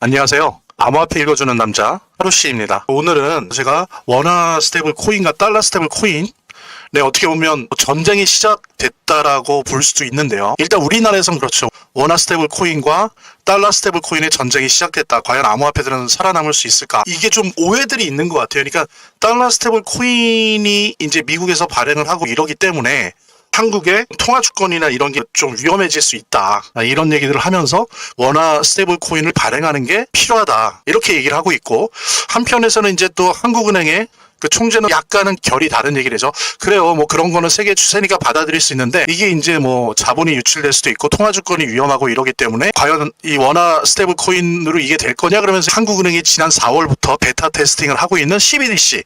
안녕하세요. 암호화폐 읽어주는 남자 하루씨입니다. 오늘은 제가 원화 스테이블 코인과 달러 스테이블 코인 어떻게 보면 전쟁이 시작됐다라고 볼 수도 있는데요. 일단 우리나라에선 그렇죠. 원화 스테이블 코인과 달러 스테이블 코인의 전쟁이 시작됐다. 과연 암호화폐들은 살아남을 수 있을까? 이게 좀 오해들이 있는 것 같아요. 그러니까 달러 스테이블 코인이 이제 미국에서 발행을 하고 이러기 때문에 한국의 통화 주권이나 이런 게 좀 위험해질 수 있다. 이런 얘기들을 하면서 원화 스테이블 코인을 발행하는 게 필요하다. 이렇게 얘기를 하고 있고, 한편에서는 이제 또 한국은행의 그 총재는 약간은 결이 다른 얘기를 해죠. 그래요. 뭐 그런 거는 세계 추세니까 받아들일 수 있는데, 이게 이제 뭐 자본이 유출될 수도 있고 통화 주권이 위험하고 이러기 때문에 과연 이 원화 스테이블 코인으로 이게 될 거냐 그러면서 한국은행이 지난 4월부터 베타 테스팅을 하고 있는 CBDC,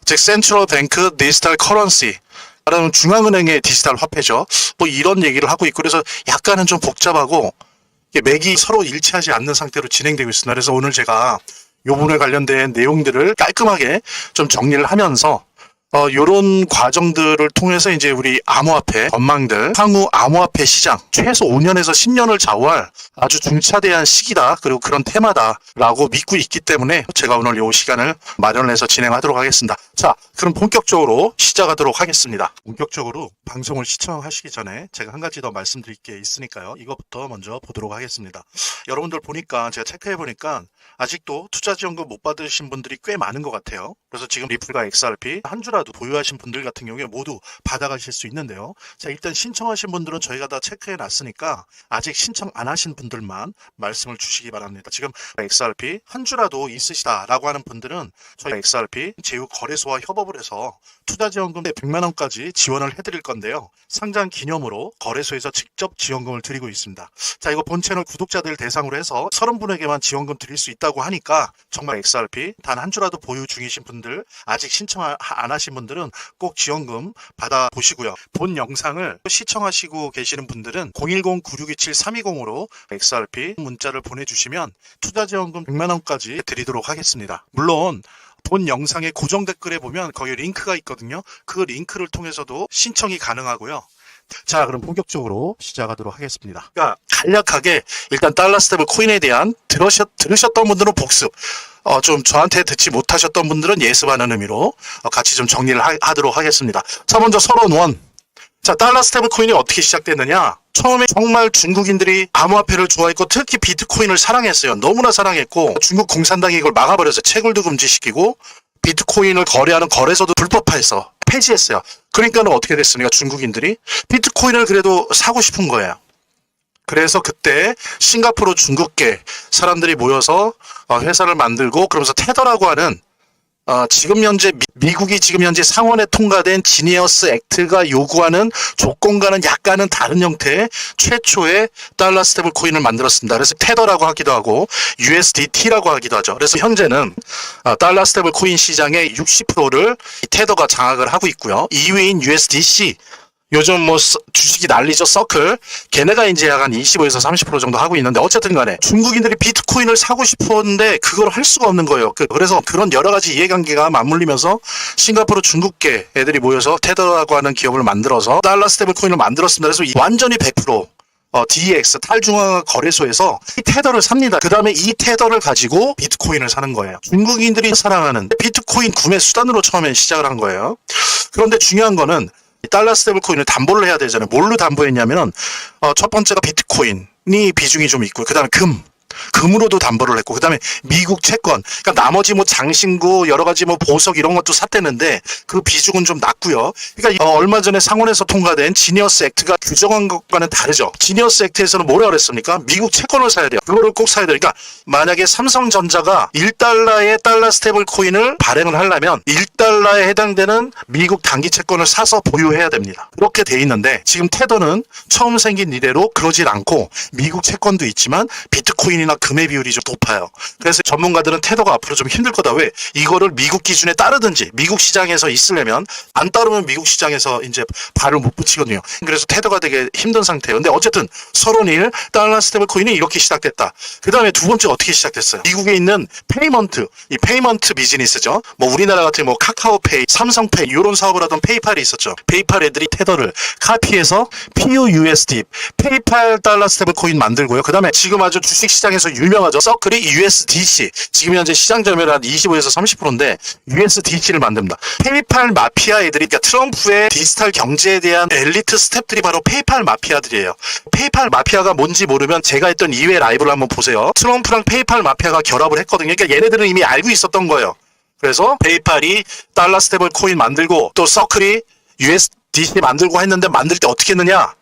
즉 센트럴 뱅크 디지털 커런시, 말하면 중앙은행의 디지털 화폐죠. 뭐 이런 얘기를 하고 있고, 그래서 약간은 좀 복잡하고 맥이 서로 일치하지 않는 상태로 진행되고 있습니다. 그래서 오늘 제가 이 부분에 관련된 내용들을 깔끔하게 좀 정리를 하면서 요런 과정들을 통해서 이제 우리 암호화폐 전망들, 향후 암호화폐 시장 최소 5년에서 10년을 좌우할 아주 중차대한 시기다, 그리고 그런 테마다라고 믿고 있기 때문에 제가 오늘 이 시간을 마련해서 진행하도록 하겠습니다. 자, 그럼 본격적으로 시작하도록 하겠습니다. 본격적으로 방송을 시청하시기 전에 제가 한 가지 더 말씀드릴 게 있으니까요. 이것부터 먼저 보도록 하겠습니다. 여러분들 보니까 제가 체크해 보니까 아직도 투자지원금 못 받으신 분들이 꽤 많은 것 같아요. 그래서 지금 리플과 XRP 한 주라도 보유하신 분들 같은 경우에 모두 받아가실 수 있는데요. 자, 일단 신청하신 분들은 저희가 다 체크해 놨으니까 아직 신청 안 하신 분들만 말씀을 주시기 바랍니다. 지금 XRP 한 주라도 있으시다라고 하는 분들은 저희 XRP 제휴거래소와 협업을 해서 투자지원금 100만 원까지 지원을 해드릴 건데요. 상장 기념으로 거래소에서 직접 지원금을 드리고 있습니다. 자, 이거 본 채널 구독자들 대상으로 해서 30분에게만 지원금 드릴 수 있다고 하니까 정말 XRP 단 한 주라도 보유 중이신 분들, 아직 신청 안 하신 분들은 꼭 지원금 받아보시고요. 본 영상을 시청하시고 계시는 분들은 010-9627-320으로 XRP 문자를 보내주시면 투자지원금 100만 원까지 드리도록 하겠습니다. 물론 본 영상의 고정 댓글에 보면 거기 링크가 있거든요. 그 링크를 통해서도 신청이 가능하고요. 자, 그럼 본격적으로 시작하도록 하겠습니다. 그러니까 간략하게 일단 달러 스테이블 코인에 대한 들으셨던 분들은 복습, 좀 저한테 듣지 못하셨던 분들은 예습하는 의미로 같이 좀 정리를 하도록 하겠습니다. 자, 먼저 서론 1. 자, 달러 스테이블 코인이 어떻게 시작됐느냐? 처음에 정말 중국인들이 암호화폐를 좋아했고 특히 비트코인을 사랑했어요. 너무나 사랑했고 중국 공산당이 이걸 막아버렸어요. 채굴도 금지시키고 비트코인을 거래하는 거래소도 불법화해서 폐지했어요. 그러니까는 어떻게 됐습니까? 중국인들이 비트코인을 그래도 사고 싶은 거예요. 그래서 그때 싱가포르 중국계 사람들이 모여서 회사를 만들고, 그러면서 테더라고 하는 지금 현재 미국이 지금 현재 상원에 통과된 지니어스 액트가 요구하는 조건과는 약간은 다른 형태의 최초의 달러 스테이블 코인을 만들었습니다. 그래서 테더라고 하기도 하고 USDT라고 하기도 하죠. 그래서 현재는 달러 스테이블 코인 시장의 60%를 테더가 장악을 하고 있고요. 2위인 USDC, 요즘 뭐 주식이 난리죠. 서클, 걔네가 이제 약간 25에서 30% 정도 하고 있는데, 어쨌든 간에 중국인들이 비트코인을 사고 싶었는데 그걸 할 수가 없는 거예요. 그래서 그런 여러 가지 이해관계가 맞물리면서 싱가포르 중국계 애들이 모여서 테더라고 하는 기업을 만들어서 달러 스테이블 코인을 만들었습니다. 그래서 완전히 100% DEX 탈중앙화 거래소에서 이 테더를 삽니다. 그 다음에 이 테더를 가지고 비트코인을 사는 거예요. 중국인들이 사랑하는 비트코인 구매 수단으로 처음에 시작을 한 거예요. 그런데 중요한 거는 달러 스테이블 코인을 담보를 해야 되잖아요. 뭘로 담보했냐면은 첫 번째가 비트코인이 비중이 좀 있고, 그 다음에 금으로도 담보를 했고, 그 다음에 미국 채권, 그러니까 나머지 뭐 장신구 여러 가지 뭐 보석 이런 것도 샀대는데 그 비중은 좀 낮고요. 그러니까 얼마 전에 상원에서 통과된 지니어스 액트가 규정한 것과는 다르죠. 지니어스 액트에서는 뭐라 그랬습니까? 미국 채권을 사야 돼요. 그거를 꼭 사야 돼요. 그러니까 만약에 삼성전자가 1달러의 달러 스테이블 코인을 발행을 하려면 1달러에 해당되는 미국 단기 채권을 사서 보유해야 됩니다. 그렇게 돼 있는데 지금 테더는 처음 생긴 이래로 그러질 않고 미국 채권도 있지만 비트코인이나 금의 비율이 좀 높아요. 그래서 전문가들은 테더가 앞으로 좀 힘들 거다. 왜? 이거를 미국 기준에 따르든지 미국 시장에서 있으려면, 안 따르면 미국 시장에서 이제 발을 못 붙이거든요. 그래서 테더가 되게 힘든 상태예요. 근데 어쨌든 서론 1, 달러 스테이블 코인이 이렇게 시작됐다. 그 다음에 두 번째 어떻게 시작됐어요? 미국에 있는 이 페이먼트 비즈니스죠. 뭐 우리나라 같은 뭐 카카오페이, 삼성페이 이런 사업을 하던 페이팔이 있었죠. 페이팔 애들이 테더를 카피해서 PUSD, 페이팔 달러 스테이블 코인 만들고요. 그 다음에 지금 아주 주식 시장 시장에서 유명하죠. 서클이 USDC. 지금 현재 시장 점유율 한 25에서 30%인데 USDC를 만듭니다. 페이팔 마피아 애들이, 그러니까 트럼프의 디지털 경제에 대한 엘리트 스텝들이 바로 페이팔 마피아들이에요. 페이팔 마피아가 뭔지 모르면 제가 했던 2회 라이브를 한번 보세요. 트럼프랑 페이팔 마피아가 결합을 했거든요. 그러니까 얘네들은 이미 알고 있었던 거예요. 그래서 페이팔이 달러 스테이블 코인 만들고 또 서클이 USDC 만들고 했는데 만들 때 어떻게 했느냐?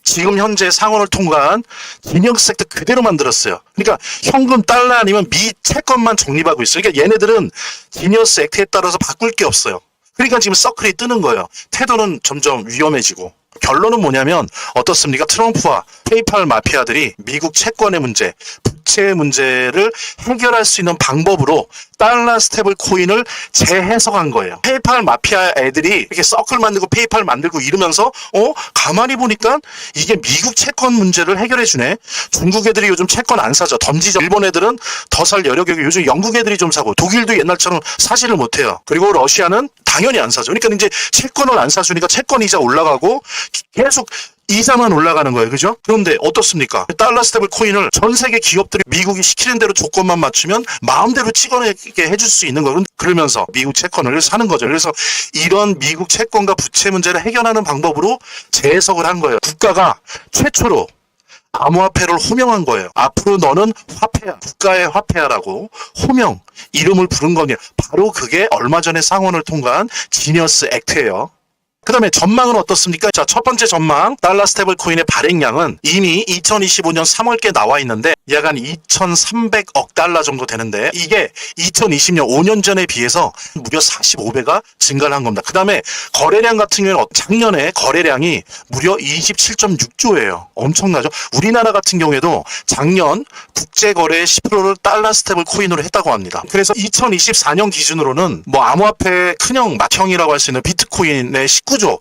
지금 현재 상원을 통과한 지니어스 액트 그대로 만들었어요. 그러니까 현금 달러 아니면 미 채권만 적립하고 있어요. 그러니까 얘네들은 지니어스 액트에 따라서 바꿀 게 없어요. 그러니까 지금 서클이 뜨는 거예요. 태도는 점점 위험해지고. 결론은 뭐냐면 어떻습니까? 트럼프와 페이팔 마피아들이 미국 채권의 문제, 부채의 문제를 해결할 수 있는 방법으로 달러 스테이블 코인을 재해석한 거예요. 페이팔 마피아 애들이 이렇게 서클 만들고 페이팔 만들고 이러면서 가만히 보니까 이게 미국 채권 문제를 해결해 주네. 중국 애들이 요즘 채권 안 사죠. 던지죠. 일본 애들은 더 살 여력이 요즘 영국 애들이 좀 사고 독일도 옛날처럼 사지를 못해요. 그리고 러시아는 당연히 안 사죠. 그러니까 이제 채권을 안 사주니까 채권 이자 올라가고 계속 이자만 올라가는 거예요. 그죠? 그런데 어떻습니까? 달러 스테이블 코인을 전 세계 기업들이 미국이 시키는 대로 조건만 맞추면 마음대로 찍어내게 해줄 수 있는 거예요. 그러면서 미국 채권을 사는 거죠. 그래서 이런 미국 채권과 부채 문제를 해결하는 방법으로 재해석을 한 거예요. 국가가 최초로 암호화폐를 호명한 거예요. 앞으로 너는 화폐야. 국가의 화폐야라고 호명, 이름을 부른 거냐. 바로 그게 얼마 전에 상원을 통과한 지니어스 액트예요. 그 다음에 전망은 어떻습니까? 자, 첫 번째 전망, 달러 스테이블 코인의 발행량은 이미 2025년 3월께 나와 있는데 약 한 2,300억 달러 정도 되는데 이게 2020년 5년 전에 비해서 무려 45배가 증가를 한 겁니다. 그 다음에 거래량 같은 경우는 작년에 거래량이 무려 27.6조예요. 엄청나죠? 우리나라 같은 경우에도 작년 국제거래의 10%를 달러 스테이블 코인으로 했다고 합니다. 그래서 2024년 기준으로는 뭐 암호화폐 큰형, 맏형이라고 할 수 있는 비트코인의 19조에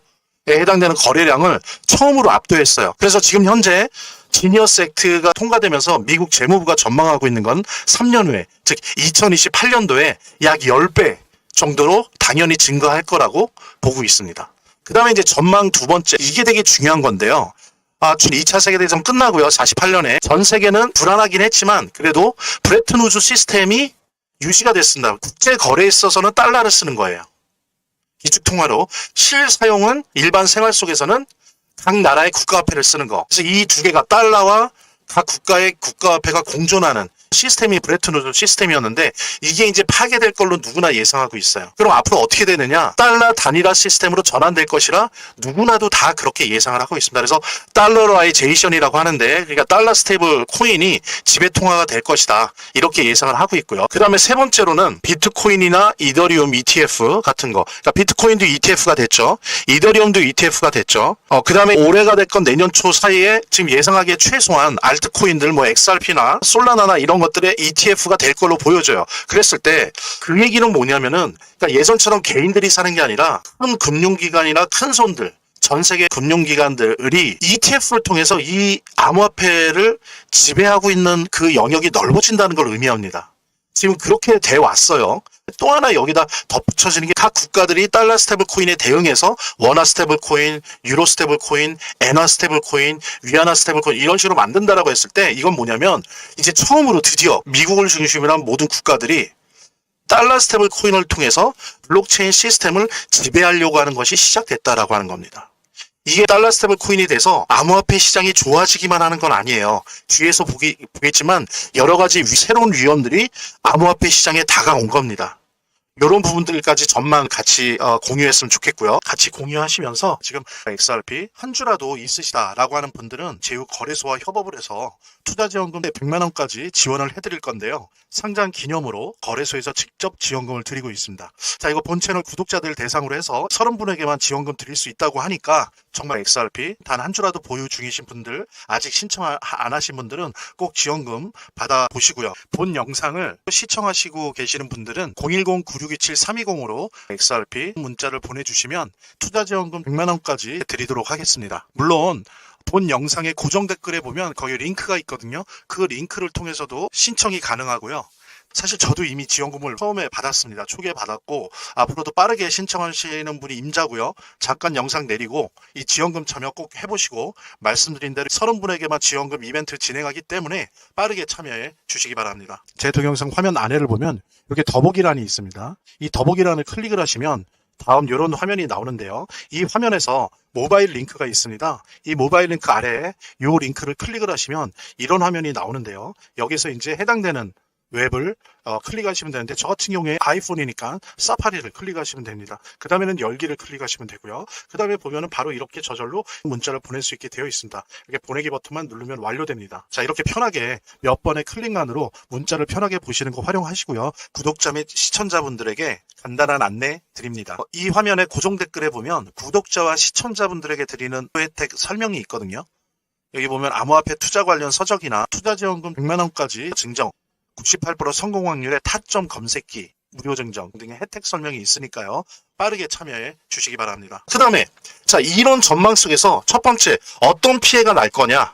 해당되는 거래량을 처음으로 압도했어요. 그래서 지금 현재 지니어스 액트가 통과되면서 미국 재무부가 전망하고 있는 건 3년 후에, 즉 2028년도에 약 10배 정도로 당연히 증가할 거라고 보고 있습니다. 그 다음에 이제 전망 두 번째, 이게 되게 중요한 건데요. 2차 세계대전 끝나고요. 48년에 전 세계는 불안하긴 했지만 그래도 브레튼 우즈 시스템이 유지가 됐습니다. 국제 거래에 있어서는 달러를 쓰는 거예요. 기축통화로. 실사용은 일반 생활 속에서는 각 나라의 국가화폐를 쓰는 거. 그래서 이 두 개가 달러와 각 국가의 국가화폐가 공존하는 시스템이 브레튼 우즈 시스템이었는데 이게 이제 파괴될 걸로 누구나 예상하고 있어요. 그럼 앞으로 어떻게 되느냐? 달러 단일화 시스템으로 전환될 것이라 누구나도 다 그렇게 예상을 하고 있습니다. 그래서 달러라이제이션이라고 하는데, 그러니까 달러 스테이블 코인이 지배 통화가 될 것이다, 이렇게 예상을 하고 있고요. 그 다음에 세 번째로는 비트코인이나 이더리움 ETF 같은 거. 그러니까 비트코인도 ETF가 됐죠. 이더리움도 ETF가 됐죠. 그 다음에 올해가 됐건 내년 초 사이에 지금 예상하기에 최소한 알트코인들 뭐 XRP나 솔라나나 이런 것들의 ETF가 될 걸로 보여져요. 그랬을 때 그 얘기는 뭐냐면은, 그러니까 예전처럼 개인들이 사는 게 아니라 큰 금융기관이나 큰 손들, 전 세계 금융기관들이 ETF를 통해서 이 암호화폐를 지배하고 있는 그 영역이 넓어진다는 걸 의미합니다. 지금 그렇게 돼 왔어요. 또 하나 여기다 덧붙여지는 게 각 국가들이 달러 스테이블 코인에 대응해서 원화 스테이블 코인, 유로 스테이블 코인, 엔화 스테이블 코인, 위안화 스테이블 코인 이런 식으로 만든다라고 했을 때 이건 뭐냐면 이제 처음으로 드디어 미국을 중심으로 한 모든 국가들이 달러 스테이블 코인을 통해서 블록체인 시스템을 지배하려고 하는 것이 시작됐다라고 하는 겁니다. 이게 달러 스테이블 코인이 돼서 암호화폐 시장이 좋아지기만 하는 건 아니에요. 뒤에서 보겠지만 여러 가지 새로운 위험들이 암호화폐 시장에 다가온 겁니다. 이런 부분들까지 전망 같이 공유했으면 좋겠고요. 같이 공유하시면서 지금 XRP 한 주라도 있으시다라고 하는 분들은 제휴거래소와 협업을 해서 투자지원금 100만 원까지 지원을 해드릴 건데요. 상장 기념으로 거래소에서 직접 지원금을 드리고 있습니다. 자, 이거 본 채널 구독자들 대상으로 해서 30분에게만 지원금 드릴 수 있다고 하니까 정말 XRP 단 한 주라도 보유 중이신 분들, 아직 신청 안 하신 분들은 꼭 지원금 받아보시고요. 본 영상을 시청하시고 계시는 분들은 010-9627-320으로 XRP 문자를 보내주시면 투자지원금 100만 원까지 드리도록 하겠습니다. 물론 본 영상의 고정 댓글에 보면 거기 링크가 있거든요. 그 링크를 통해서도 신청이 가능하고요. 사실 저도 이미 지원금을 처음에 받았습니다. 초기에 받았고 앞으로도 빠르게 신청하시는 분이 임자고요. 잠깐 영상 내리고 이 지원금 참여 꼭 해보시고 말씀드린 대로 30분에게만 지원금 이벤트 진행하기 때문에 빠르게 참여해 주시기 바랍니다. 제 동영상 화면 아래를 보면 이렇게 더보기란이 있습니다. 이 더보기란을 클릭을 하시면 다음 이런 화면이 나오는데요. 이 화면에서 모바일 링크가 있습니다. 이 모바일 링크 아래에 이 링크를 클릭을 하시면 이런 화면이 나오는데요. 여기서 이제 해당되는 웹을 클릭하시면 되는데 저 같은 경우에 아이폰이니까 사파리를 클릭하시면 됩니다. 그 다음에는 열기를 클릭하시면 되고요. 그 다음에 보면은 바로 이렇게 저절로 문자를 보낼 수 있게 되어 있습니다. 이렇게 보내기 버튼만 누르면 완료됩니다. 자, 이렇게 편하게 몇 번의 클릭만으로 문자를 편하게 보시는 거 활용하시고요. 구독자 및 시청자분들에게 간단한 안내 드립니다. 이 화면의 고정 댓글에 보면 구독자와 시청자분들에게 드리는 혜택 설명이 있거든요. 여기 보면 암호화폐 투자 관련 서적이나 투자지원금 100만원까지 증정, 98% 성공 확률의 타점 검색기, 무료 증정 등의 혜택 설명이 있으니까요. 빠르게 참여해 주시기 바랍니다. 그 다음에 자, 이런 전망 속에서 첫 번째 어떤 피해가 날 거냐.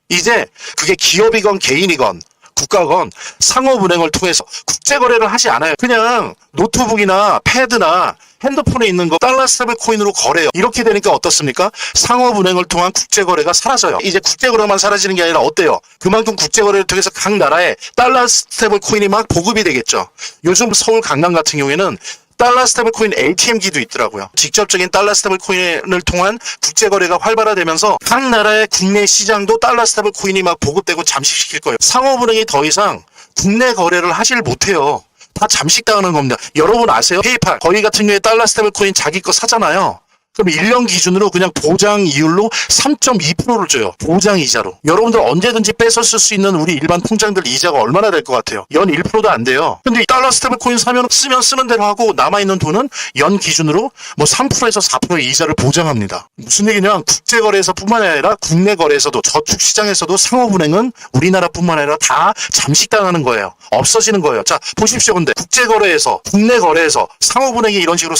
이제 그게 기업이건 개인이건 국가건 상호은행을 통해서 국제거래를 하지 않아요. 그냥 노트북이나 패드나 핸드폰에 있는 거 달러 스테이블 코인으로 거래요. 이렇게 되니까 어떻습니까? 상호은행을 통한 국제거래가 사라져요. 이제 국제거래만 사라지는 게 아니라 어때요? 그만큼 국제거래를 통해서 각 나라에 달러 스테이블 코인이 막 보급이 되겠죠. 요즘 서울 강남 같은 경우에는 달러 스테이블 코인 ATM기도 있더라고요. 직접적인 달러 스테이블 코인을 통한 국제거래가 활발화되면서 각 나라의 국내 시장도 달러 스테이블 코인이 막 보급되고 잠식시킬 거예요. 상호은행이 더 이상 국내 거래를 하질 못해요. 다 잠식당하는 겁니다. 여러분 아세요? 페이팔 거의 같은 경우에 달러 스테이블 코인 자기 거 사잖아요. 그럼 1년 기준으로 그냥 보장 이율로 3.2%를 줘요. 보장 이자로. 여러분들 언제든지 뺏어 쓸 수 있는 우리 일반 통장들 이자가 얼마나 될 것 같아요? 연 1%도 안 돼요. 근데 달러 스테이블 코인 사면 쓰면 쓰는 대로 하고 남아있는 돈은 연 기준으로 뭐 3%에서 4%의 이자를 보장합니다. 무슨 얘기냐? 국제거래에서 뿐만 아니라 국내 거래에서도 저축시장에서도 상호은행은 우리나라뿐만 아니라 다 잠식당하는 거예요. 없어지는 거예요. 자, 보십시오. 근데 국제거래에서 국내 거래에서 상호은행이 이런 식으로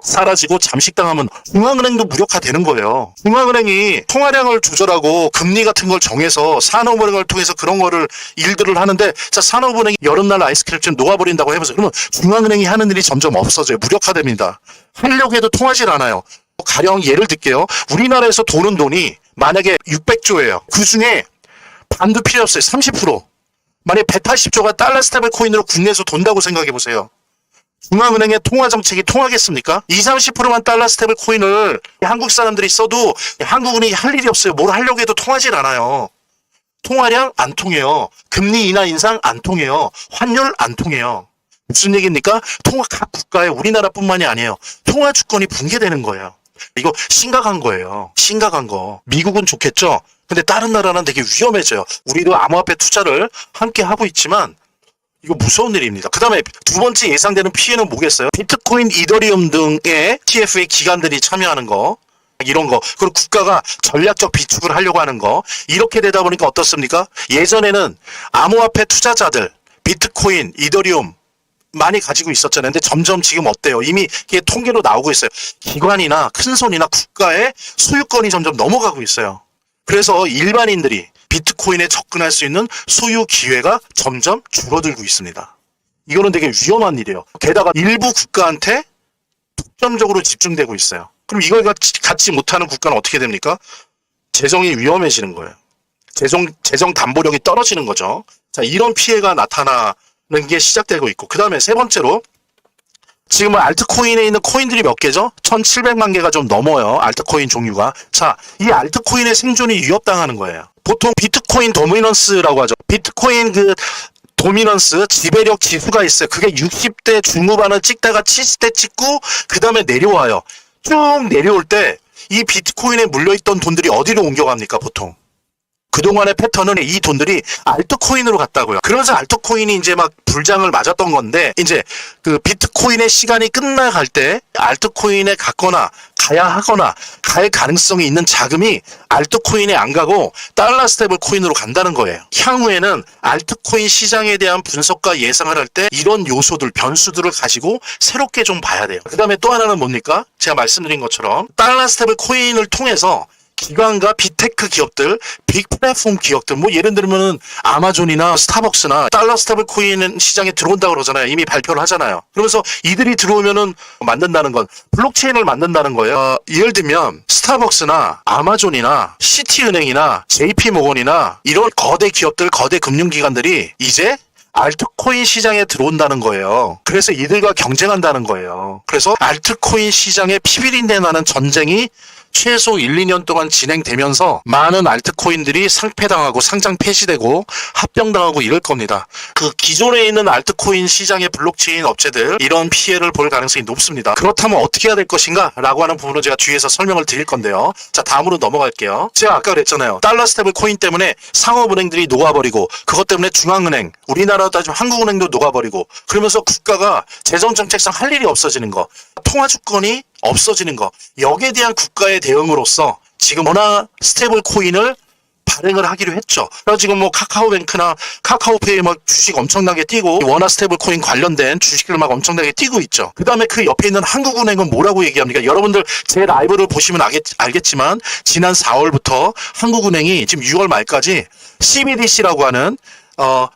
사라지고 잠식당하면 중앙은행도 무력화되는 거예요. 중앙은행이 통화량을 조절하고 금리 같은 걸 정해서 산업은행을 통해서 그런 거를 일들을 하는데 자, 산업은행이 여름날 아이스크림처럼 녹아버린다고 해보세요. 그러면 중앙은행이 하는 일이 점점 없어져요. 무력화됩니다. 하려고 해도 통하질 않아요. 가령 예를 들게요. 우리나라에서 도는 돈이 만약에 600조예요. 그 중에 반도 필요 없어요. 30%. 만약에 180조가 달러 스테이블 코인으로 국내에서 돈다고 생각해 보세요. 중앙은행의 통화정책이 통하겠습니까? 20, 30%만 달러 스테이블 코인을 한국 사람들이 써도 한국은행이 할 일이 없어요. 뭘 하려고 해도 통하질 않아요. 통화량 안 통해요. 금리 인하 인상 안 통해요. 환율 안 통해요. 무슨 얘기입니까? 각 국가에 우리나라뿐만이 아니에요. 통화 주권이 붕괴되는 거예요. 이거 심각한 거예요. 심각한 거. 미국은 좋겠죠? 근데 다른 나라는 되게 위험해져요. 우리도 암호화폐 투자를 함께 하고 있지만 이거 무서운 일입니다. 그 다음에 두 번째 예상되는 피해는 뭐겠어요? 비트코인, 이더리움 등의 TF의 기관들이 참여하는 거, 이런 거, 그리고 국가가 전략적 비축을 하려고 하는 거, 이렇게 되다 보니까 어떻습니까? 예전에는 암호화폐 투자자들, 비트코인, 이더리움 많이 가지고 있었잖아요. 근데 점점 지금 어때요? 이미 이게 통계로 나오고 있어요. 기관이나 큰손이나 국가의 소유권이 점점 넘어가고 있어요. 그래서 일반인들이 비트코인에 접근할 수 있는 소유 기회가 점점 줄어들고 있습니다. 이거는 되게 위험한 일이에요. 게다가 일부 국가한테 독점적으로 집중되고 있어요. 그럼 이걸 갖지 못하는 국가는 어떻게 됩니까? 재정이 위험해지는 거예요. 재정 담보력이 떨어지는 거죠. 자, 이런 피해가 나타나는 게 시작되고 있고, 그 다음에 세 번째로 지금은 알트코인에 있는 코인들이 몇 개죠? 1700만 개가 좀 넘어요. 알트코인 종류가. 자, 이 알트코인의 생존이 위협당하는 거예요. 보통 비트코인 도미넌스라고 하죠. 비트코인 도미넌스 지배력 지수가 있어요. 그게 60대 중후반을 찍다가 70대 찍고 그 다음에 내려와요. 쭉 내려올 때 이 비트코인에 물려있던 돈들이 어디로 옮겨갑니까 보통? 그동안의 패턴은 이 돈들이 알트코인으로 갔다고요. 그러면서 알트코인이 이제 막 불장을 맞았던 건데, 이제 그 비트코인의 시간이 끝나갈 때 알트코인에 갔거나 가야 하거나 갈 가능성이 있는 자금이 알트코인에 안 가고 달러 스테이블 코인으로 간다는 거예요. 향후에는 알트코인 시장에 대한 분석과 예상을 할 때 이런 요소들, 변수들을 가지고 새롭게 좀 봐야 돼요. 그 다음에 또 하나는 뭡니까? 제가 말씀드린 것처럼 달러 스테이블 코인을 통해서 기관과 빅테크 기업들, 빅 플랫폼 기업들, 뭐 예를 들면은 아마존이나 스타벅스나 달러 스테이블 코인 시장에 들어온다고 그러잖아요. 이미 발표를 하잖아요. 그러면서 이들이 들어오면은 만든다는 건 블록체인을 만든다는 거예요. 예를 들면 스타벅스나 아마존이나 시티은행이나 JP모건이나 이런 거대 기업들, 거대 금융기관들이 이제 알트코인 시장에 들어온다는 거예요. 그래서 이들과 경쟁한다는 거예요. 그래서 알트코인 시장에 피비린내 나는 전쟁이 최소 1, 2년 동안 진행되면서 많은 알트코인들이 상폐당하고 상장 폐지되고 합병당하고 이럴 겁니다. 그 기존에 있는 알트코인 시장의 블록체인 업체들 이런 피해를 볼 가능성이 높습니다. 그렇다면 어떻게 해야 될 것인가? 라고 하는 부분을 제가 뒤에서 설명을 드릴 건데요. 자, 다음으로 넘어갈게요. 제가 아까 그랬잖아요. 달러 스테이블 코인 때문에 상업은행들이 녹아버리고 그것 때문에 중앙은행, 우리나라 따지면 한국은행도 녹아버리고 그러면서 국가가 재정정책상 할 일이 없어지는 거, 통화주권이 없어지는 거, 여기에 대한 국가의 대응으로서 지금 원화 스테이블 코인을 발행을 하기로 했죠. 그래서 지금 뭐 카카오뱅크나 카카오페이 막 주식 엄청나게 뛰고 원화 스테이블 코인 관련된 주식을 막 엄청나게 뛰고 있죠. 그 다음에 그 옆에 있는 한국은행은 뭐라고 얘기합니까? 여러분들 제 라이브를 보시면 알겠지만 지난 4월부터 한국은행이 지금 6월 말까지 CBDC라고 하는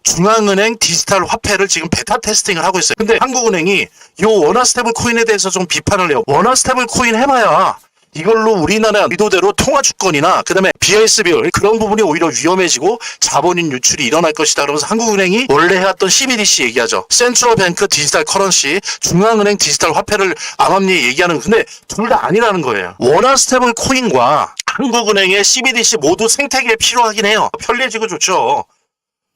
중앙은행 디지털 화폐를 지금 베타 테스팅을 하고 있어요. 근데 한국은행이 요 원화 스테이블 코인에 대해서 좀 비판을 해요. 원화 스테이블 코인 해봐야 이걸로 우리나라 의도대로 통화주권이나 그 다음에 BISB 그런 부분이 오히려 위험해지고 자본인 유출이 일어날 것이다. 그러면서 한국은행이 원래 해왔던 CBDC 얘기하죠. 센트럴 뱅크 디지털 커런시, 중앙은행 디지털 화폐를 암암리에 얘기하는, 근데 둘 다 아니라는 거예요. 원화 스테이블 코인과 한국은행의 CBDC 모두 생태계에 필요하긴 해요. 편리해지고 좋죠.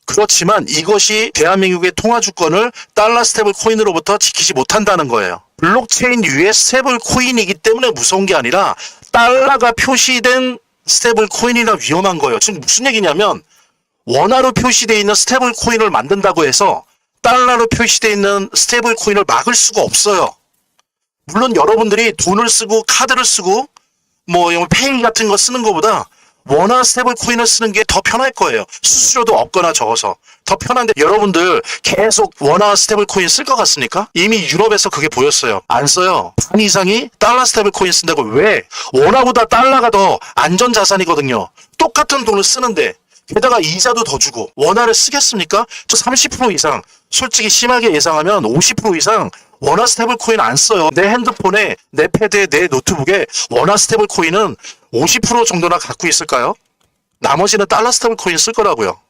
그렇지만 이것이 대한민국의 통화주권을 달러 스테이블 코인으로부터 지키지 못한다는 거예요. 블록체인 위에 스테이블 코인이기 때문에 무서운 게 아니라 달러가 표시된 스테이블 코인이라 위험한 거예요. 지금 무슨 얘기냐면 원화로 표시되어 있는 스테이블 코인을 만든다고 해서 달러로 표시되어 있는 스테이블 코인을 막을 수가 없어요. 물론 여러분들이 돈을 쓰고 카드를 쓰고 뭐 페이 같은 거 쓰는 것보다 원화 스테이블 코인을 쓰는 게 더 편할 거예요. 수수료도 없거나 적어서 더 편한데 여러분들 계속 원화 스테이블 코인 쓸 것 같습니까? 이미 유럽에서 그게 보였어요. 안 써요. 반 이상이 달러 스테이블 코인 쓴다고. 왜? 원화보다 달러가 더 안전 자산이거든요. 똑같은 돈을 쓰는데 게다가 이자도 더 주고 원화를 쓰겠습니까? 저 30% 이상, 솔직히 심하게 예상하면 50% 이상 원화 스테이블 코인 안 써요. 내 핸드폰에, 내 패드에, 내 노트북에 원화 스테이블 코인은 50% 정도나 갖고 있을까요? 나머지는 달러 스테이블 코인 쓸 거라고요.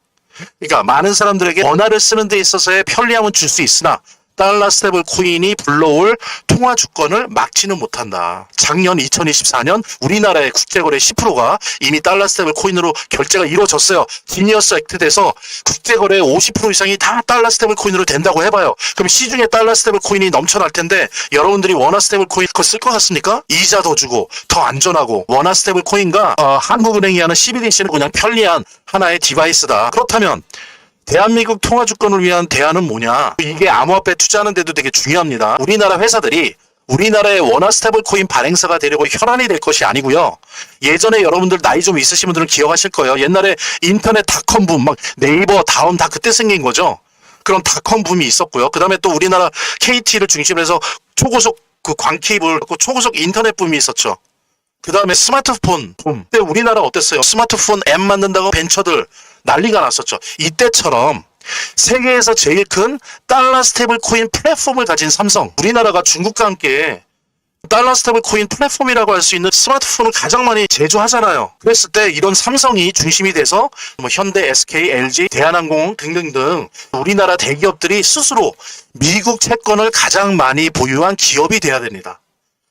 그러니까 많은 사람들에게 원화를 쓰는 데 있어서의 편리함은 줄 수 있으나 달러 스테이블 코인이 불러올 통화 주권을 막지는 못한다. 작년 2024년 우리나라의 국제거래 10%가 이미 달러 스테이블 코인으로 결제가 이루어졌어요. 지니어스 액트 돼서 국제거래의 50% 이상이 다 달러 스테이블 코인으로 된다고 해봐요. 그럼 시중에 달러 스테이블 코인이 넘쳐날 텐데 여러분들이 원화 스테이블 코인 그거 쓸 것 같습니까? 이자 더 주고 더 안전하고 원화 스테이블 코인과 한국은행이 하는 CBDC는 그냥 편리한 하나의 디바이스다. 그렇다면 대한민국 통화주권을 위한 대안은 뭐냐? 이게 암호화폐 투자하는 데도 되게 중요합니다. 우리나라 회사들이 우리나라의 원화 스테이블 코인 발행사가 되려고 혈안이 될 것이 아니고요. 예전에 여러분들 나이 좀 있으신 분들은 기억하실 거예요. 옛날에 인터넷 닷컴 붐, 막 네이버, 다음 다 그때 생긴 거죠. 그런 닷컴 붐이 있었고요. 그 다음에 또 우리나라 KT를 중심으로 해서 초고속 그 광케이블, 초고속 인터넷 붐이 있었죠. 그 다음에 스마트폰 붐. 그때 우리나라 어땠어요? 스마트폰 앱 만든다고 벤처들 난리가 났었죠. 이때처럼 세계에서 제일 큰 달러 스테이블 코인 플랫폼을 가진 삼성, 우리나라가 중국과 함께 달러 스테이블 코인 플랫폼이라고 할 수 있는 스마트폰을 가장 많이 제조하잖아요. 그랬을 때 이런 삼성이 중심이 돼서 뭐 현대, SK, LG, 대한항공 등등등 우리나라 대기업들이 스스로 미국 채권을 가장 많이 보유한 기업이 돼야 됩니다.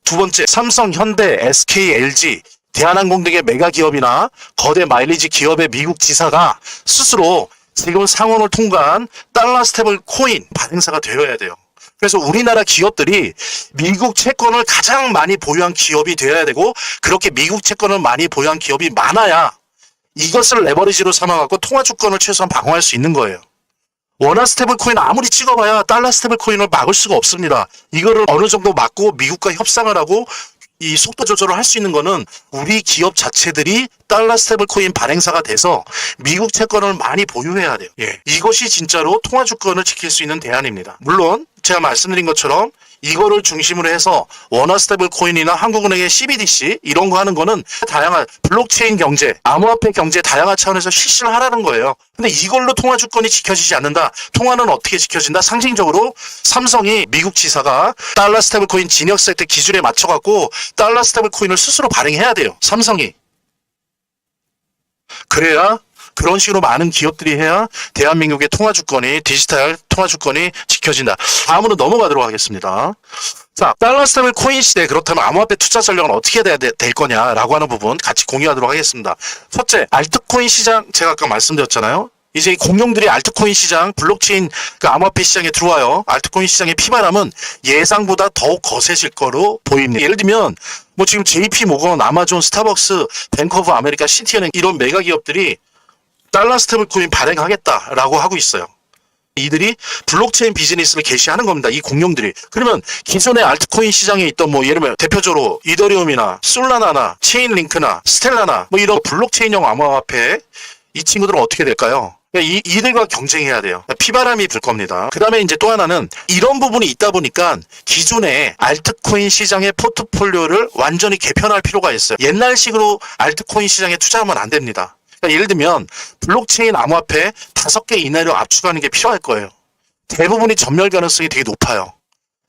두 번째, 삼성, 현대, SK, LG, 대한항공 등의 메가 기업이나 거대 마일리지 기업의 미국 지사가 스스로 지금 상원을 통과한 달러 스테이블 코인 발행사가 되어야 돼요. 그래서 우리나라 기업들이 미국 채권을 가장 많이 보유한 기업이 되어야 되고 그렇게 미국 채권을 많이 보유한 기업이 많아야 이것을 레버리지로 삼아갖고 통화주권을 최소한 방어할 수 있는 거예요. 원화 스테이블 코인 아무리 찍어봐야 달러 스테이블 코인을 막을 수가 없습니다. 이거를 어느 정도 막고 미국과 협상을 하고 이 속도 조절을 할 수 있는 거는 우리 기업 자체들이 달러 스테이블 코인 발행사가 돼서 미국 채권을 많이 보유해야 돼요. 이것이 진짜로 통화주권을 지킬 수 있는 대안입니다. 물론 제가 말씀드린 것처럼 이거를 중심으로 해서 원화 스테이블 코인이나 한국은행의 CBDC 이런 거 하는 거는 다양한 블록체인 경제, 암호화폐 경제 다양한 차원에서 실시를 하라는 거예요. 근데 이걸로 통화 주권이 지켜지지 않는다. 통화는 어떻게 지켜진다? 상징적으로 삼성이 미국 지사가 달러 스테이블 코인 진역 세트 기준에 맞춰갖고 달러 스테이블 코인을 스스로 발행해야 돼요. 삼성이. 그래야 그런 식으로 많은 기업들이 해야 대한민국의 통화 주권이 디지털 통화 주권이 지켜진다. 다음으로 넘어가도록 하겠습니다. 자, 달러 스테이블 코인 시대 그렇다면 암호화폐 투자 전략은 어떻게 돼야 될 거냐라고 하는 부분 같이 공유하도록 하겠습니다. 첫째, 알트코인 시장 제가 아까 말씀드렸잖아요. 이제 공룡들이 알트코인 시장, 블록체인 그 암호화폐 시장에 들어와요. 알트코인 시장의 피바람은 예상보다 더욱 거세질 거로 보입니다. 예를 들면 뭐 지금 JP 모건, 아마존, 스타벅스, 뱅크 오브 아메리카, 시티은행 이런 메가 기업들이 달러 스테이블 코인 발행하겠다라고 하고 있어요. 이들이 블록체인 비즈니스를 개시하는 겁니다. 이 공룡들이. 그러면 기존의 알트코인 시장에 있던 뭐 예를 들면 대표적으로 이더리움이나 솔라나나 체인링크나 스텔라나 뭐 이런 블록체인형 암호화폐 이 친구들은 어떻게 될까요? 이들과 경쟁해야 돼요. 피바람이 불 겁니다. 그 다음에 이제 또 하나는 이런 부분이 있다 보니까 기존의 알트코인 시장의 포트폴리오를 완전히 개편할 필요가 있어요. 옛날식으로 알트코인 시장에 투자하면 안 됩니다. 그러니까 예를 들면 블록체인 암호화폐 5개 이내로 압축하는 게 필요할 거예요. 대부분이 전멸 가능성이 되게 높아요.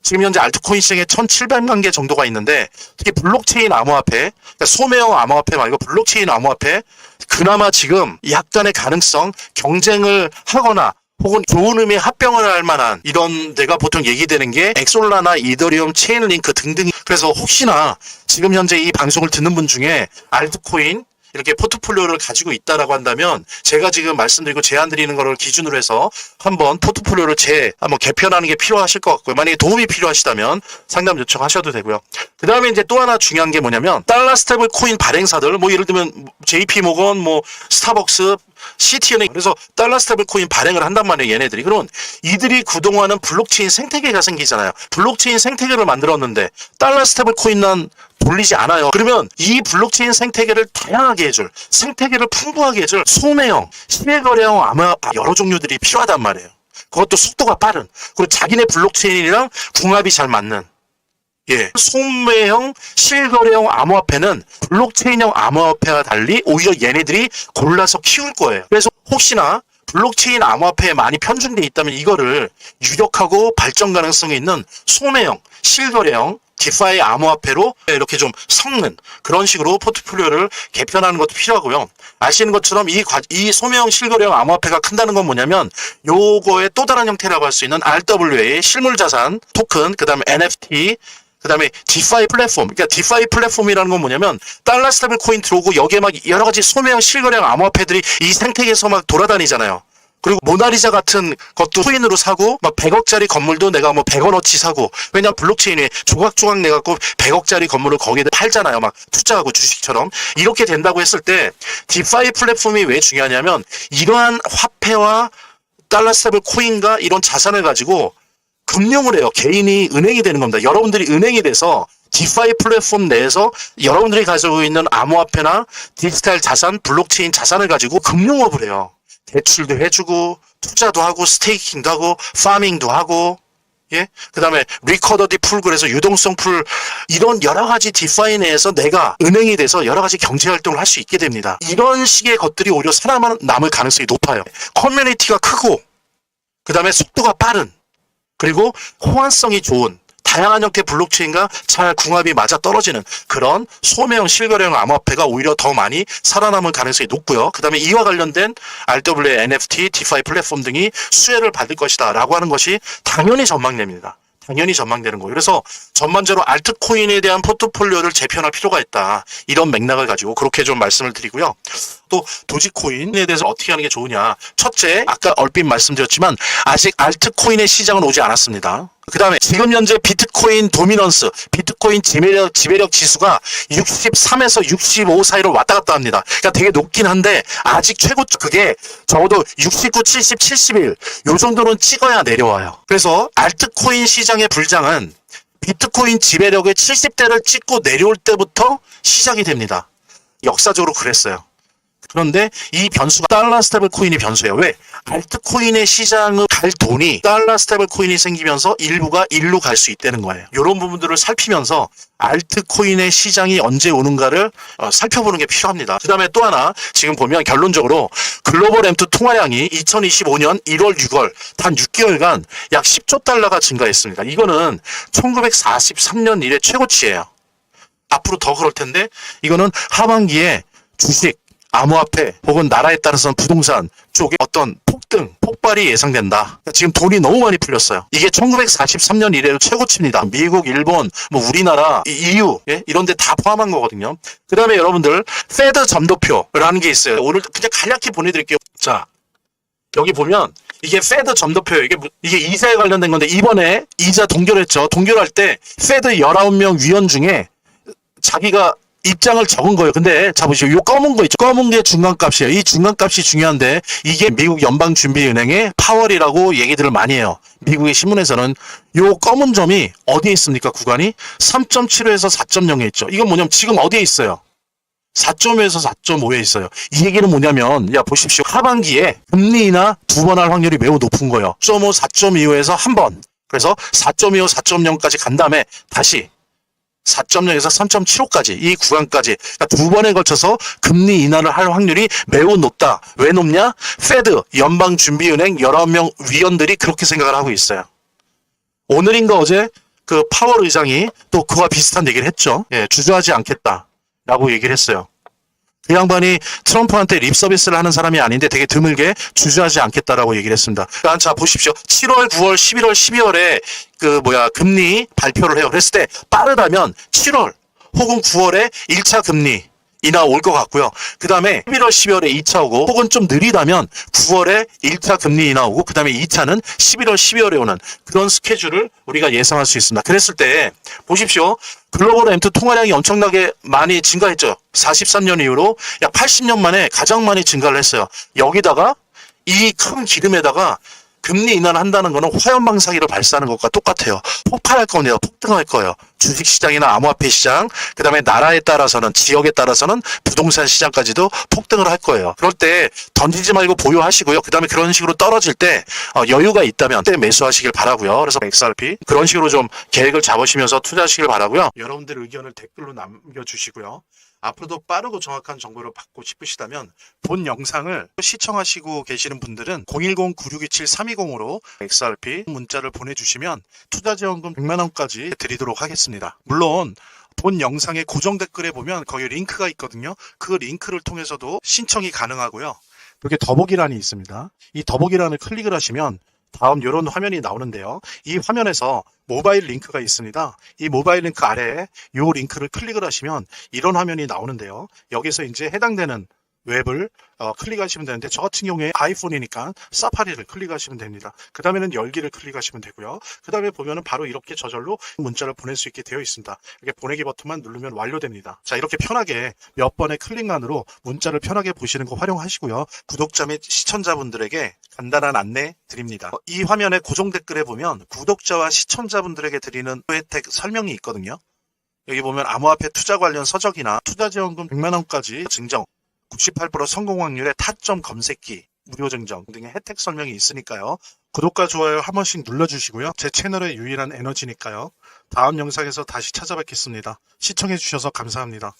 지금 현재 알트코인 시장에 1,700만 개 정도가 있는데 특히 블록체인 암호화폐, 그러니까 소매형 암호화폐 말고 블록체인 암호화폐 그나마 지금 약간의 가능성 경쟁을 하거나 혹은 좋은 의미의 합병을 할 만한 이런 데가 보통 얘기되는 게 엑솔라나 이더리움, 체인링크 등등. 그래서 혹시나 지금 현재 이 방송을 듣는 분 중에 알트코인 이렇게 포트폴리오를 가지고 있다라고 한다면 제가 지금 말씀드리고 제안 드리는 거를 기준으로 해서 한번 포트폴리오를 한번 개편하는 게 필요하실 것 같고요. 만약에 도움이 필요하시다면 상담 요청하셔도 되고요. 그 다음에 이제 또 하나 중요한 게 뭐냐면 달러 스테이블 코인 발행사들 뭐 예를 들면 JP 모건 뭐 스타벅스 시티은행 그래서 달러 스테이블 코인 발행을 한단 말이에요. 얘네들이. 그러면 이들이 그동안은 블록체인 생태계가 생기잖아요. 블록체인 생태계를 만들었는데 달러 스테이블 코인은 돌리지 않아요. 그러면 이 블록체인 생태계를 다양하게 해줄, 생태계를 풍부하게 해줄 소매형, 실거래형 암호화폐 여러 종류들이 필요하단 말이에요. 그것도 속도가 빠른, 그리고 자기네 블록체인이랑 궁합이 잘 맞는 소매형, 실거래형 암호화폐는 블록체인형 암호화폐와 달리 오히려 얘네들이 골라서 키울 거예요. 그래서 혹시나 블록체인 암호화폐에 많이 편중돼 있다면 이거를 유력하고 발전 가능성이 있는 소매형, 실거래형 디파이 암호화폐로 이렇게 좀 섞는 그런 식으로 포트폴리오를 개편하는 것도 필요하고요. 아시는 것처럼 이 소매형 실거래형 암호화폐가 큰다는 건 뭐냐면 요거의 또 다른 형태라고 할 수 있는 RWA 실물자산 토큰, 그 다음에 NFT, 그 다음에 디파이 플랫폼. 그러니까 디파이 플랫폼이라는 건 뭐냐면 달러 스테이블 코인 들어오고 여기에 막 여러 가지 소매형 실거래형 암호화폐들이 이 생태계에서 막 돌아다니잖아요. 그리고 모나리자 같은 것도 코인으로 사고 막 100억짜리 건물도 내가 뭐 100원어치 사고 왜냐면 블록체인에 조각조각 내갖고 100억짜리 건물을 거기에다 팔잖아요. 막 투자하고 주식처럼 이렇게 된다고 했을 때 디파이 플랫폼이 왜 중요하냐면 이러한 화폐와 달러 스테이블 코인과 이런 자산을 가지고 금융을 해요. 개인이 은행이 되는 겁니다. 여러분들이 은행이 돼서 디파이 플랫폼 내에서 여러분들이 가지고 있는 암호화폐나 디지털 자산, 블록체인 자산을 가지고 금융업을 해요. 대출도 해주고 투자도 하고 스테이킹도 하고 파밍도 하고 그 다음에 리커더디 풀 그래서 유동성 풀 이런 여러 가지 디파이 내에서 내가 은행이 돼서 여러 가지 경제 활동을 할 수 있게 됩니다. 이런 식의 것들이 오히려 살아남을 가능성이 높아요. 커뮤니티가 크고 그 다음에 속도가 빠른 그리고 호환성이 좋은 다양한 형태의 블록체인과 잘 궁합이 맞아 떨어지는 그런 소매형 실거래형 암호화폐가 오히려 더 많이 살아남을 가능성이 높고요. 그 다음에 이와 관련된 RWA, NFT, 디파이 플랫폼 등이 수혜를 받을 것이다 라고 하는 것이 당연히 전망됩니다. 당연히 전망되는 거예요. 그래서 전반적으로 알트코인에 대한 포트폴리오를 재편할 필요가 있다. 이런 맥락을 가지고 그렇게 좀 말씀을 드리고요. 또 도지코인에 대해서 어떻게 하는 게 좋으냐. 첫째, 아까 얼핏 말씀드렸지만 아직 알트코인의 시장은 오지 않았습니다. 그 다음에 지금 현재 비트코인 도미넌스, 비트코인 지배력 지수가 63에서 65 사이로 왔다 갔다 합니다. 그러니까 되게 높긴 한데 아직 최고 그게 적어도 69, 70, 71 요 정도는 찍어야 내려와요. 그래서 알트코인 시장의 불장은 비트코인 지배력의 70대를 찍고 내려올 때부터 시작이 됩니다. 역사적으로 그랬어요. 그런데 이 변수가 달러 스테이블 코인이 변수예요. 왜? 알트코인의 시장을 갈 돈이 달러 스테이블 코인이 생기면서 일부가 일로 갈 수 있다는 거예요. 이런 부분들을 살피면서 알트코인의 시장이 언제 오는가를 살펴보는 게 필요합니다. 그 다음에 또 하나 지금 보면 결론적으로 글로벌 M2 통화량이 2025년 1월 6월 단 6개월간 약 10조 달러가 증가했습니다. 이거는 1943년 이래 최고치예요. 앞으로 더 그럴 텐데 이거는 하반기에 주식, 암호화폐 혹은 나라에 따라서는 부동산 쪽에 어떤 폭등, 폭발이 예상된다. 지금 돈이 너무 많이 풀렸어요. 이게 1943년 이래로 최고치입니다. 미국, 일본, 뭐 우리나라, EU 이런 데 다 포함한 거거든요. 그 다음에 여러분들 페드 점도표라는 게 있어요. 오늘 그냥 간략히 보내드릴게요. 자, 여기 보면 이게 페드 점도표예요. 이게 이자에 관련된 건데 이번에 이자 동결했죠. 동결할 때 페드 19명 위원 중에 자기가 입장을 적은 거예요. 근데 자 보시죠. 요 검은 거 있죠. 검은 게 중간값이에요. 이 중간값이 중요한데 이게 미국 연방준비은행의 파월이라고 얘기들을 많이 해요. 미국의 신문에서는 요 검은 점이 어디에 있습니까? 구간이 3.75에서 4.0에 있죠. 이건 뭐냐면 지금 어디에 있어요? 4.5에서 4.5에 있어요. 이 얘기는 뭐냐면 야 보십시오. 하반기에 금리 인하 2번 할 확률이 매우 높은 거예요. 4.5, 4.25에서 한 번. 그래서 4.25, 4.0까지 간 다음에 다시 4.0에서 3.75까지 이 구간까지 그러니까 두 번에 걸쳐서 금리 인하를 할 확률이 매우 높다. 왜 높냐? 페드 연방준비은행 19명 위원들이 그렇게 생각을 하고 있어요. 오늘인가 어제 그 파월 의장이 또 그와 비슷한 얘기를 했죠. 예, 주저하지 않겠다라고 얘기를 했어요. 그 양반이 트럼프한테 립 서비스를 하는 사람이 아닌데 되게 드물게 주저하지 않겠다라고 얘기를 했습니다. 그러니까 자 보십시오. 7월, 9월, 11월, 12월에 금리 발표를 해요. 그랬을 때 빠르다면 7월 혹은 9월에 1차 금리 인하 올 것 같고요. 그 다음에 11월, 12월에 2차 오고 혹은 좀 느리다면 9월에 1차 금리 인하 오고 그 다음에 2차는 11월, 12월에 오는 그런 스케줄을 우리가 예상할 수 있습니다. 그랬을 때 보십시오. 글로벌 M2 통화량이 엄청나게 많이 증가했죠. 43년 이후로 약 80년 만에 가장 많이 증가를 했어요. 여기다가 이 큰 기름에다가 금리 인하를 한다는 거는 화염방 사기를 발사하는 것과 똑같아요. 폭발할 겁니다. 폭등할 거예요. 주식시장이나 암호화폐 시장, 그 다음에 나라에 따라서는 지역에 따라서는 부동산 시장까지도 폭등을 할 거예요. 그럴 때 던지지 말고 보유하시고요. 그 다음에 그런 식으로 떨어질 때 여유가 있다면 그때 매수하시길 바라고요. 그래서 XRP 그런 식으로 좀 계획을 잡으시면서 투자하시길 바라고요. 여러분들 의견을 댓글로 남겨주시고요. 앞으로도 빠르고 정확한 정보를 받고 싶으시다면 본 영상을 시청하시고 계시는 분들은 010-9627-320으로 XRP 문자를 보내주시면 투자지원금 100만원까지 드리도록 하겠습니다. 물론 본 영상의 고정 댓글에 보면 거기 링크가 있거든요. 그 링크를 통해서도 신청이 가능하고요. 여기 더보기란이 있습니다. 이 더보기란을 클릭을 하시면 다음 이런 화면이 나오는데요. 이 화면에서 모바일 링크가 있습니다. 이 모바일 링크 아래에 이 링크를 클릭을 하시면 이런 화면이 나오는데요. 여기서 이제 해당되는 웹을 클릭하시면 되는데 저 같은 경우에 아이폰이니까 사파리를 클릭하시면 됩니다. 그 다음에는 열기를 클릭하시면 되고요. 그 다음에 보면은 바로 이렇게 저절로 문자를 보낼 수 있게 되어 있습니다. 이렇게 보내기 버튼만 누르면 완료됩니다. 자, 이렇게 편하게 몇 번의 클릭만으로 문자를 편하게 보시는 거 활용하시고요. 구독자 및 시청자분들에게 간단한 안내 드립니다. 이 화면의 고정 댓글에 보면 구독자와 시청자분들에게 드리는 혜택 설명이 있거든요. 여기 보면 암호화폐 투자 관련 서적이나 투자지원금 100만원까지 증정 98% 성공 확률의 타점 검색기, 무료 증정 등의 혜택 설명이 있으니까요. 구독과 좋아요 한 번씩 눌러주시고요. 제 채널의 유일한 에너지니까요. 다음 영상에서 다시 찾아뵙겠습니다. 시청해주셔서 감사합니다.